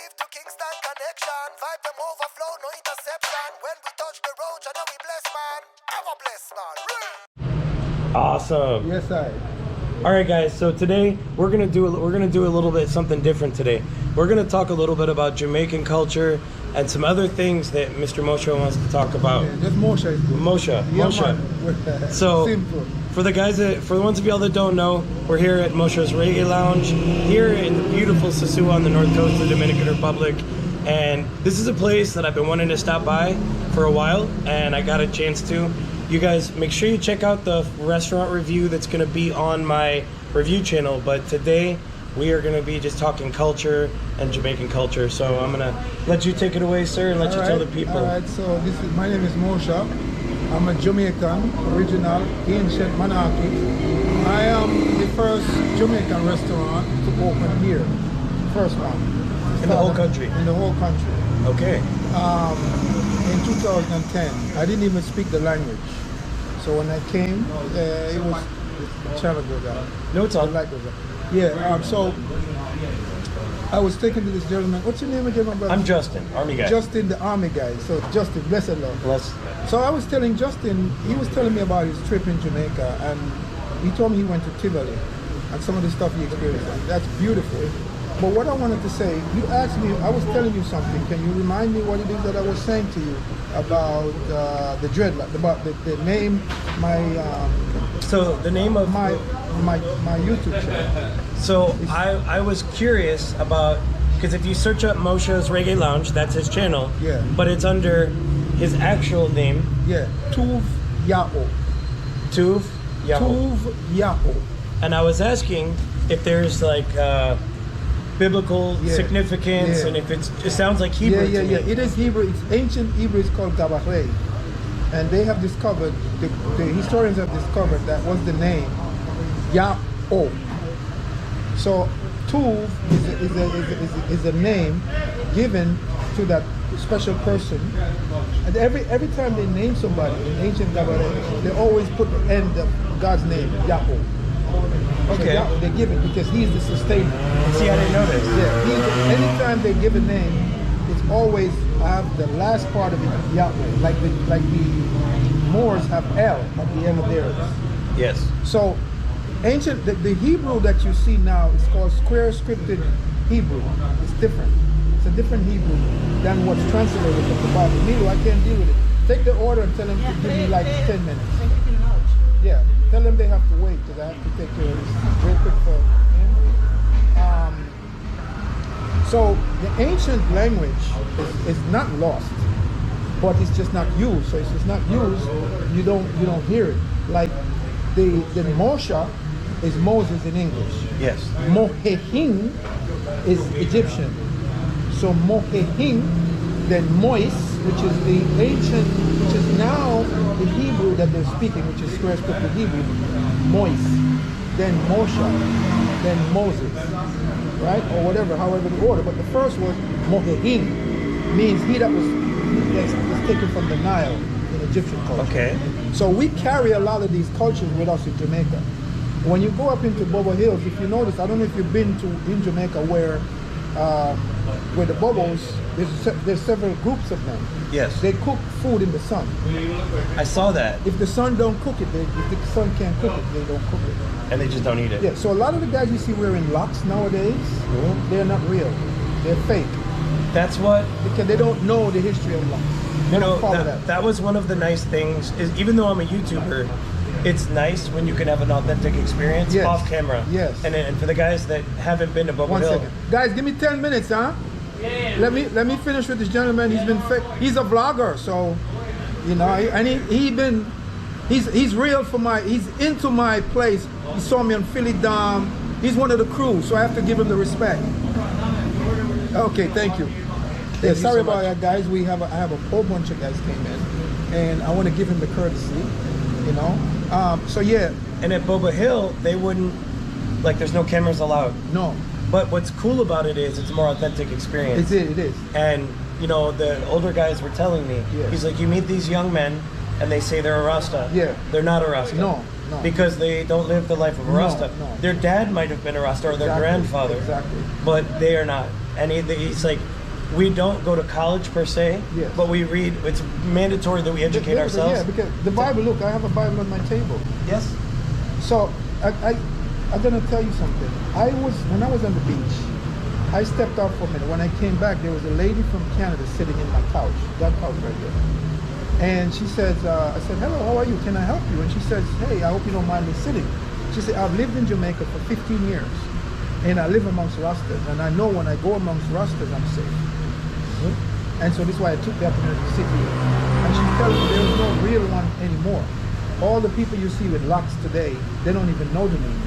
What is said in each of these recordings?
beef to Kingston connection. Vibe them overflow, no interception. When we touch the road, you know we bless, man. Ever bless, man. Awesome. Yes, I. All right, guys. So today we're gonna do a little bit something different today. We're gonna talk a little bit about Jamaican culture and some other things that Mr. Mosha wants to talk about. Yeah, just Mosha is good. Mosha. Yeah, Mosha. man. So Simple. for the ones of y'all that don't know, we're here at Mosha's Raggae Lounge here in the beautiful Sosua on the north coast of the Dominican Republic. And this is a place that I've been wanting to stop by for a while, and I got a chance to. You guys, make sure you check out the restaurant review that's going to be on my review channel. But today, we are going to be just talking culture and Jamaican culture. So I'm going to let you take it away, sir, and let you tell the people. All right, so my name is Mosha. I'm a Jamaican, original, ancient monarchy. I am the first Jamaican restaurant to open here. First one. In the whole country? In the whole country. Okay. In 2010, I didn't even speak the language. So when I came, it was the channel goes out. No, it's on. The light goes out. Yeah. So I was taken to this gentleman. What's your name again, my brother? I'm Justin, Armyguy. Justin, the Armyguy. So Justin, blessed Lord. Bless. So I was telling Justin. He was telling me about his trip in Jamaica, and he told me he went to Tivoli and some of the stuff he experienced. That's beautiful. But what I wanted to say, you asked me, I was telling you something. Can you remind me what it is that I was saying to you about the dreadlock, about the name, So the name of my YouTube channel. So I was curious about, because if you search up Mosha's Raggae Lounge, that's his channel. Yeah. But it's under his actual name. Yeah. Tuv Yao. Tuv Yao. Tuv Yao. And I was asking if there's like biblical significance, and if it sounds like Hebrew to me. It is Hebrew. It's ancient Hebrew. It's called Gabarei, and they have discovered, the historians have discovered that was the name Yao. So Tuv is a name given to that special person, and every time they name somebody in ancient Gabarei, they always put the end of God's name Yao. Okay. So they give it because he's the sustainer. See, I didn't know this. Yeah. Anytime they give a name, it's always have the last part of it Yahweh. Like the Moors have El at the end of theirs. Yes. So ancient the Hebrew that you see now is called square scripted Hebrew. It's different. It's a different Hebrew than what's translated from the Bible. Me, I can't deal with it. Take the order and tell them to give me like 10 minutes. Yeah. Tell them they have to wait because I have to take care of this real quick for him. So the ancient language is not lost, but it's just not used. So if it's not used, you don't hear it. Like the Mosha is Moses in English. Yes. Mohehin is Egyptian. So Mohehin, then Mois, which is the ancient, which is now the Hebrew that they're speaking, which is square scripted Hebrew, Mois, then Mosha, then Moses, right? Or whatever, however the order. But the first word, Mohehin, means he that was taken from the Nile in Egyptian culture. Okay. So we carry a lot of these cultures with us in Jamaica. When you go up into Bobo Hills, if you notice, I don't know if you've been in Jamaica where the bubbles, there's several groups of them. Yes. They cook food in the sun. I saw that. If the sun don't cook it, if the sun can't cook it, they don't cook it. And they just don't eat it. Yeah. So a lot of the guys you see wearing locks nowadays, they're not real. They're fake. That's what. Because they don't know the history of locks. They don't follow that was one of the nice things. Is even though I'm a YouTuber, it's nice when you can have an authentic experience off camera. Yes. And for the guys that haven't been to Bobo Hill. 1 second. Guys, give me 10 minutes, huh? Yeah. Let me finish with this gentleman. He's a vlogger, so you know, and he's real for he's into my place. He saw me on Philly Dom. He's one of the crew, so I have to give him the respect. Okay, thank you. Yeah, sorry about that, guys. I have a whole bunch of guys came in, and I want to give him the courtesy, you know. So yeah. And at Bobo Hill, they wouldn't, like, there's no cameras allowed. No. But what's cool about it is it's a more authentic experience. It is. And, you know, the older guys were telling me, he's like, you meet these young men and they say they're a Rasta. Yeah. They're not a Rasta. No. Because they don't live the life of a Rasta. No. Their dad might have been a Rasta or their grandfather. Exactly. But they are not. and he's like, we don't go to college per se, Yes. but we read. It's mandatory that we educate ourselves. Yeah, because the Bible. Look, I have a Bible on my table. Yes. So I'm gonna tell you something. When I was on the beach, I stepped out for a minute. When I came back, there was a lady from Canada sitting in my couch, that couch right there. And she says, I said, hello, how are you? Can I help you? And she says, hey, I hope you don't mind me sitting. She said, I've lived in Jamaica for 15 years, and I live amongst Rastas, and I know when I go amongst Rastas, I'm safe. And so this is why I took the opportunity to sit here. And she's telling me there's no real one anymore. All the people you see with locks today, they don't even know the name.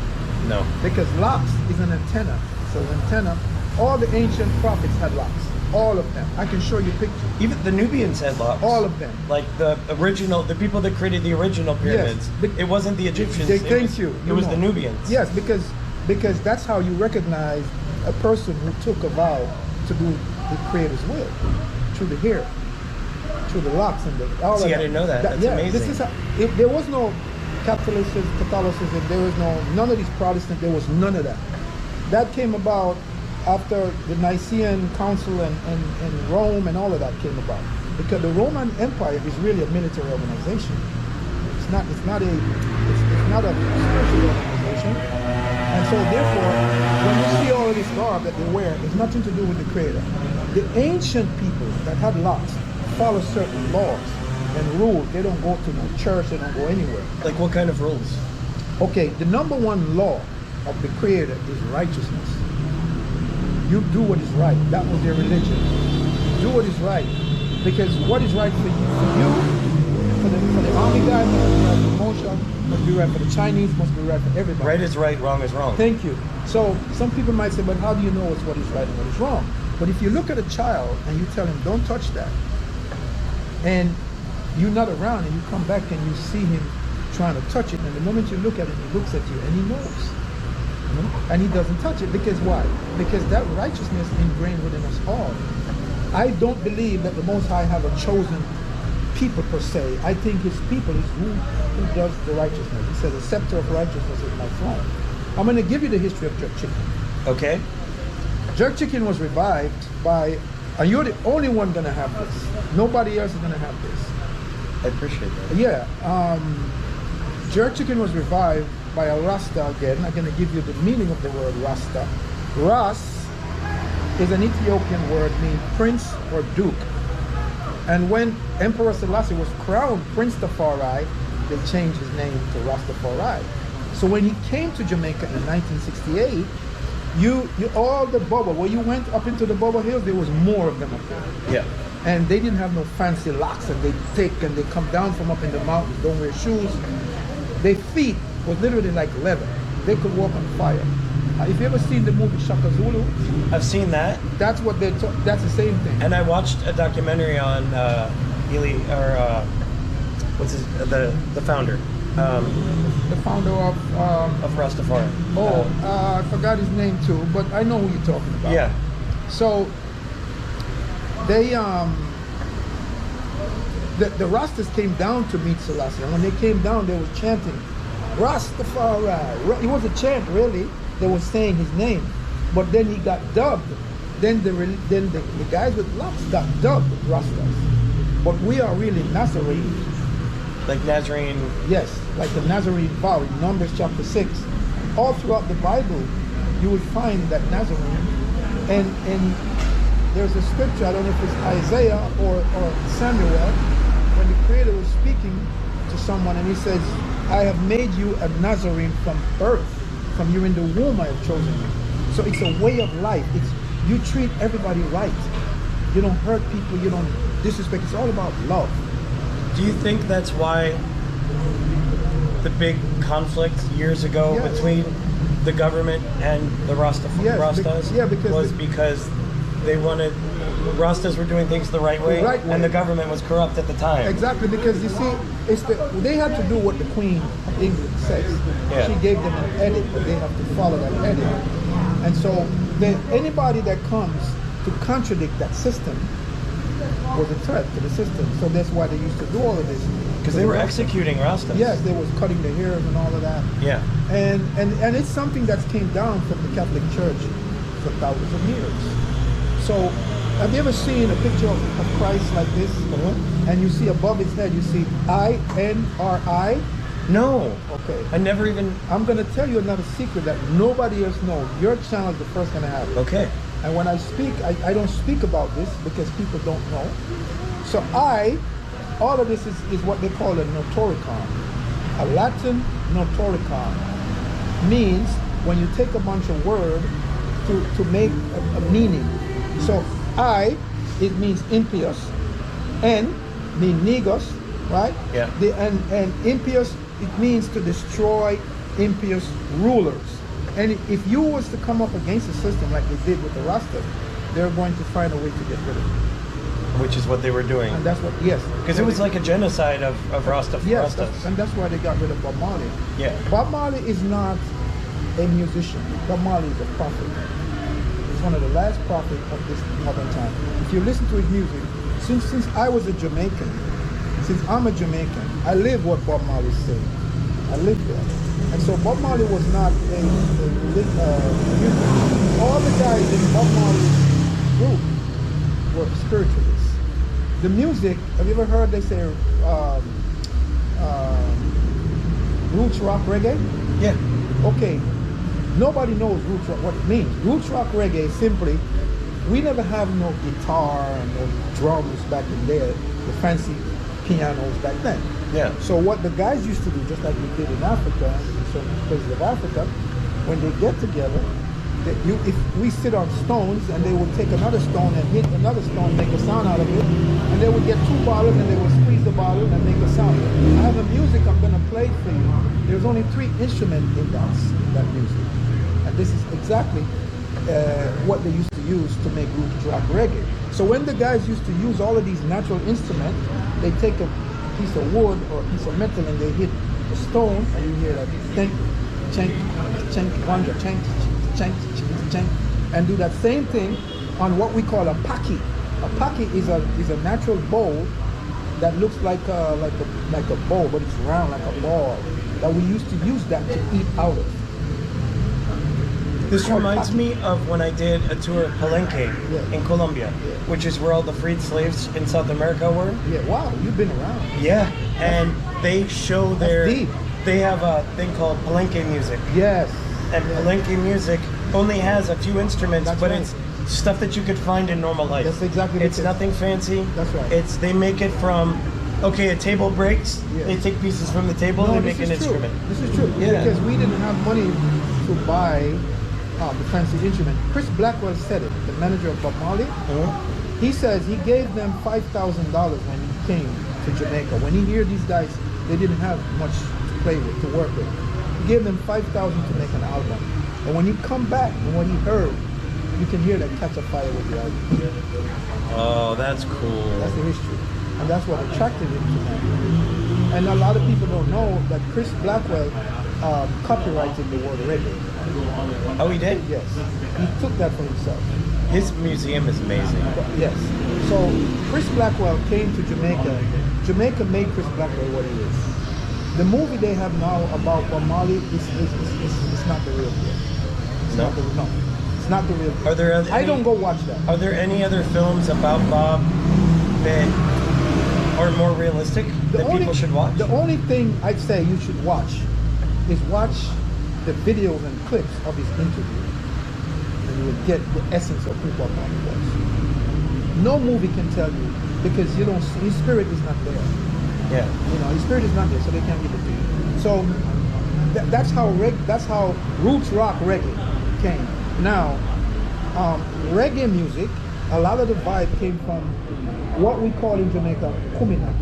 No. Because locks is an antenna. So an antenna, all the ancient prophets had locks. All of them. I can show you pictures. Even the Nubians had locks. All of them. Like the people that created the original pyramids. Yes. It wasn't the Egyptians. Thank you. It was the Nubians. Yes, because that's how you recognize a person who took a vow to do the Creator's will. Through the hair, through the locks and all See, of that. I didn't know that. That's amazing. This is if there was no Catholicism, there was none of these Protestants, there was none of that. That came about after the Nicene Council and Rome and all of that came about. Because the Roman Empire is really a military organization. It's not a spiritual organization. And so therefore, when you see all of this garb that they wear, it's nothing to do with the Creator. The ancient people that had locks follow certain laws and rules. They don't go to no church, they don't go anywhere. Like what kind of rules? Okay, the number one law of the Creator is righteousness. You do what is right. That was their religion. Do what is right. Because what is right for you, for the Armyguy must be right for Mosha, must be right for the Chinese, must be right for everybody. Right is right, wrong is wrong. Thank you. So some people might say, but how do you know what is right and what is wrong? But if you look at a child and you tell him, don't touch that, and you're not around and you come back and you see him trying to touch it, and the moment you look at him, he looks at you and he knows. And he doesn't touch it. Because why? Because that righteousness ingrained within us all. I don't believe that the Most High have a chosen people per se. I think his people is who does the righteousness. He says, the scepter of righteousness is my throne. I'm going to give you the history of jerk chicken. Okay. Jerk chicken was revived by, and you're the only one going to have this. Nobody else is going to have this. I appreciate that. Yeah. Jerk chicken was revived by a Rasta again. I'm going to give you the meaning of the word Rasta. Ras is an Ethiopian word meaning prince or duke. And when Emperor Selassie was crowned Prince Tafari, they changed his name to Rastafari. So when he came to Jamaica in 1968, you all the Bubba, where you went up into the Bubba Hills, there was more of them up there. Yeah. And they didn't have no fancy locks, and they take and they come down from up in the mountains, don't wear shoes. Their feet was literally like leather. They could walk on fire. If you ever seen the movie Shaka Zulu, I've seen that. that's what that's the same thing. And I watched a documentary on what's his the founder The founder of Rastafari. I forgot his name too, but I know who you're talking about. Yeah. So they the Rastas came down to meet Selassie, and when they came down, they was chanting Rastafari. It was a chant, really. They were saying his name, but then he got dubbed. Then the guys with locks got dubbed Rastas. But we are really Nazarene. Like Nazarene. Yes, like the Nazarene vow in Numbers chapter 6. All throughout the Bible, you will find that Nazarene, and there's a scripture, I don't know if it's Isaiah or Samuel, when the Creator was speaking to someone and he says, I have made you a Nazarene from birth. From you in the womb I have chosen you. So it's a way of life. It's you treat everybody right. You don't hurt people, you don't disrespect. It's all about love. Do you think that's why the big conflict years ago Yes. between the government and the Yes, Rastas because they wanted Rastas were doing things the right way, and the government was corrupt at the time. Exactly, because you see, they had to do what the Queen of England says. Yeah. She gave them an edit, but they have to follow that edit. And so anybody that comes to contradict that system was a threat to the system. So that's why they used to do all of this. Because they were executing Rastas. Yes, they was cutting their hair and all of that. Yeah. And it's something that came down from the Catholic Church for thousands of years. So, have you ever seen a picture of Christ like this? And you see above his head, you see INRI? No. Okay. I never even. I'm going to tell you another secret that nobody else knows. Your channel is the first going to have it. Okay. And when I speak, I don't speak about this because people don't know. So all of this is what they call a notoricon. A Latin notoricon means when you take a bunch of words to make a meaning. So it means impious. N means negos, right? Yeah. And impious, it means to destroy impious rulers. And if you was to come up against the system like they did with the Rasta, they're going to find a way to get rid of it. Which is what they were doing. And that's what, yes. Because it was like a genocide of Rasta. Yes, Rastas. and that's why they got rid of Bob Marley. Yeah. Bob Marley is not a musician. Bob Marley is a prophet. He's one of the last prophets of this modern time. If you listen to his music, since I was a Jamaican, since I'm a Jamaican, I live what Bob Marley said. I live there. And so Bob Marley was not a musician. All the guys in Bob Marley's group were spiritualists. The music, have you ever heard they say roots rock reggae? Yeah. Okay, nobody knows roots rock, what it means. Roots rock reggae is simply, we never have no guitar and no drums back in there, the fancy pianos back then. Yeah. So what the guys used to do, just like we did in Africa, in certain places of Africa, when they get together, if we sit on stones and they would take another stone and hit another stone, make a sound out of it, and they would get two bottles and they would squeeze the bottle and make a sound. I have a music I'm going to play for you. There's only 3 instruments in that music. And this is exactly what they used to use to make roots rock reggae. So when the guys used to use all of these natural instruments, they take a piece of wood or a piece of metal and they hit a stone and you hear that chank, chank, chank, wanja, chank, chank, chank, and do that same thing on what we call a paki. A paki is a natural bowl that looks like a bowl, but it's round like a ball. That we used to use that to eat out of. This reminds me of when I did a tour of Palenque in Colombia, which is where all the freed slaves in South America were. Yeah, wow, you've been around. Yeah, and they show they have a thing called Palenque music. Yes. And Palenque music only has a few instruments, but it's stuff that you could find in normal life. That's exactly It's nothing fancy. That's right. They make it from, okay, a table breaks, they take pieces from the table, they make an instrument. This is true. Yeah. Because we didn't have money to buy the fancy instrument. Chris Blackwell said it, the manager of Bob Marley. He says he gave them $5,000 when he came to Jamaica. When he heard these guys, they didn't have much to play with, to work with. He gave them $5,000 to make an album. And when he come back and what he heard, you can hear that Catch a Fire with the album. Oh, that's cool. That's the history. And that's what attracted him to that. And a lot of people don't know that Chris Blackwell copyrighted the word reggae. Oh, he did? Yes. He took that for himself. His museum is amazing. Yes. So Chris Blackwell came to Jamaica. Jamaica made Chris Blackwell what he is. The movie they have now about Bob Marley is not the real deal. It's not the real deal. Are there I don't go watch that. Are there any other films about Bob that are more realistic that people should watch? The only thing I'd say you should watch is watch the videos and clips of his interview, and you will get the essence of who Bob Marley was. No movie can tell you, because you don't see, his spirit is not there. Yeah. You know, his spirit is not there, so they can't give it to you. So that's how roots rock reggae came. Now, reggae music, a lot of the vibe came from what we call in Jamaica kumina.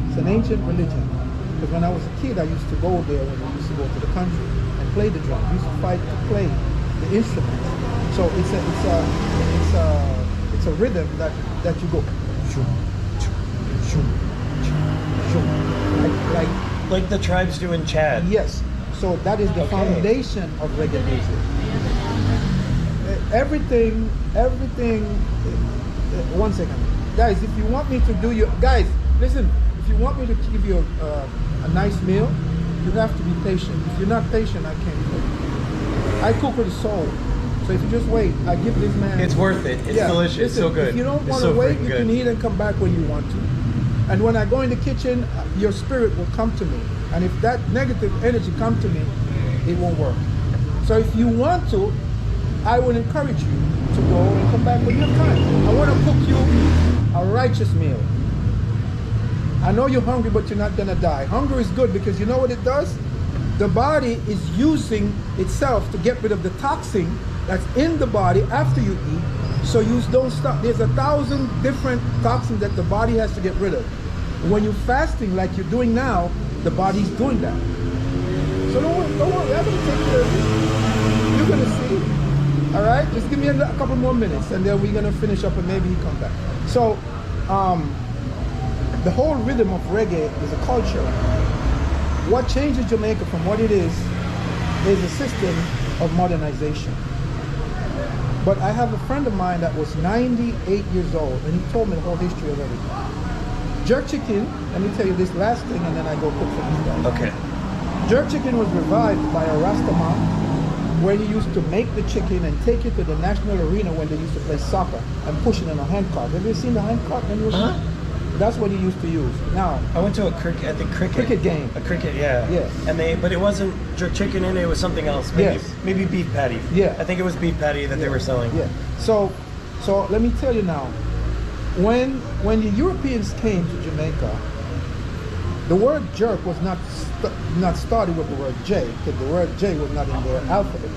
It's an ancient religion. Because when I was a kid, I used to go there when we used to go to the country and play the drum. We used to fight to play the instruments. So it's a rhythm that you go shoo, shoo, shoo, shoo, like the tribes do in Chad. Yes. So that is the foundation of reggae music. Everything. One second, guys. If you want me to do guys, listen. If you want me to give you a nice meal, you have to be patient. If you're not patient, I can't cook. I cook with soul. So if you just wait, I give this man. It's worth it. It's delicious. Listen, So good. If you don't It's want to so wait, freaking you good. can eat and come back when you want to. And when I go in the kitchen, your spirit will come to me. And if that negative energy comes to me, it won't work. So if you want to, I will encourage you to go and come back when you have time. I want to cook you a righteous meal. I know you're hungry, but you're not gonna die. Hunger is good because you know what it does? The body is using itself to get rid of the toxin that's in the body after you eat. So you don't stop. There's 1,000 different toxins that the body has to get rid of. When you're fasting like you're doing now, the body's doing that. So don't worry, I'm gonna take care of you. You're gonna see. All right, just give me a couple more minutes and then we're gonna finish up and maybe he come back. So, the whole rhythm of reggae is a culture. What changes Jamaica from what it is a system of modernization. But I have a friend of mine that was 98 years old and he told me the whole history of everything. Jerk chicken, let me tell you this last thing and then I go cook for these guys. Okay. Jerk chicken was revived by a Rasta man where he used to make the chicken and take it to the national arena when they used to play soccer and push it in a handcart. Have you seen the handcart when you were That's what he used to use. Now, I went to a cricket game. A cricket, yeah. Yeah. But it wasn't jerk chicken in it, it was something else. Maybe beef patty. Yeah. I think it was beef patty that they were selling. Yeah. So let me tell you now, when the Europeans came to Jamaica, the word jerk was not started with the word J, because the word J was not in their alphabet.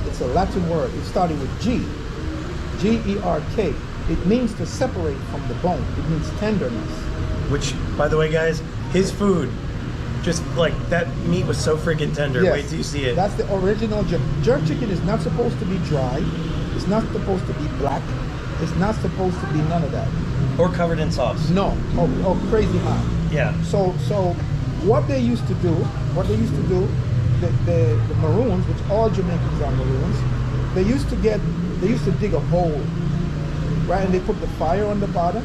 It's a Latin word. It started with G, G-E-R-K. It means to separate from the bone. It means tenderness. Which, by the way, guys, his food, just like that meat was so freaking tender. Yes. Wait till you see it. That's the original jerk. Jerk chicken is not supposed to be dry. It's not supposed to be black. It's not supposed to be none of that. Or covered in sauce. No. Oh, crazy hot. Yeah. So what they used to do, the Maroons, which all Jamaicans are Maroons, they used to dig a hole, right? And they put the fire on the bottom,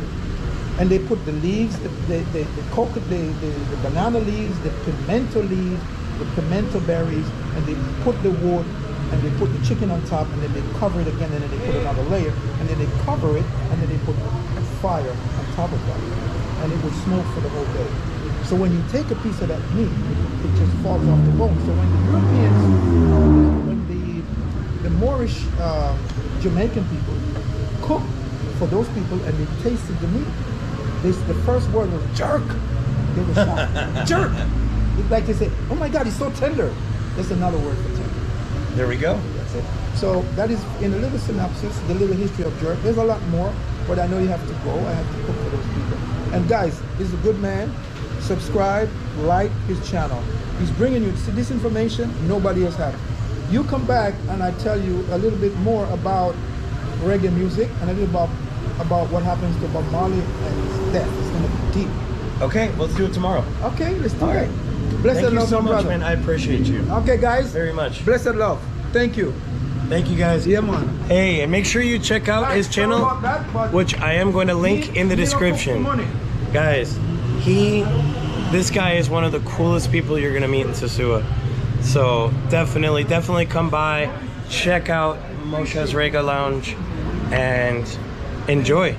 and they put the leaves, the coconut, the banana leaves, the pimento leaves, the pimento berries, and they put the wood, and they put the chicken on top, and then they cover it again, and then they put another layer, and then they cover it, and then they put fire on top of that, and it would smoke for the whole day. So when you take a piece of that meat, it just falls off the bone. So when the Europeans, when the Moorish Jamaican people cooked for those people and they tasted the meat, the first word was jerk. They were shocked. Jerk. It's like they say, oh my God, it's so tender. That's another word for tender. There we go. That's it. So that is in a little synopsis, the little history of jerk. There's a lot more, but I know you have to go. I have to cook for those people. And guys, he's a good man. Subscribe, like his channel. He's bringing you this information nobody else has. You come back and I tell you a little bit more about reggae music and a little about what happens to Bob Marley and his death. It's going to be deep. Okay, let's do it tomorrow. Okay, let's do All it. right. Blessed Thank you love, so my much, brother. man. I appreciate you. Okay, guys. Very much. Blessed love. Thank you. Thank you, guys. Yeah, man. Hey, and make sure you check out his channel, which I am going to link in the description. Guys, this guy is one of the coolest people you're going to meet in Sosua. So definitely come by, check out Mosha's Raggae Lounge, and enjoy.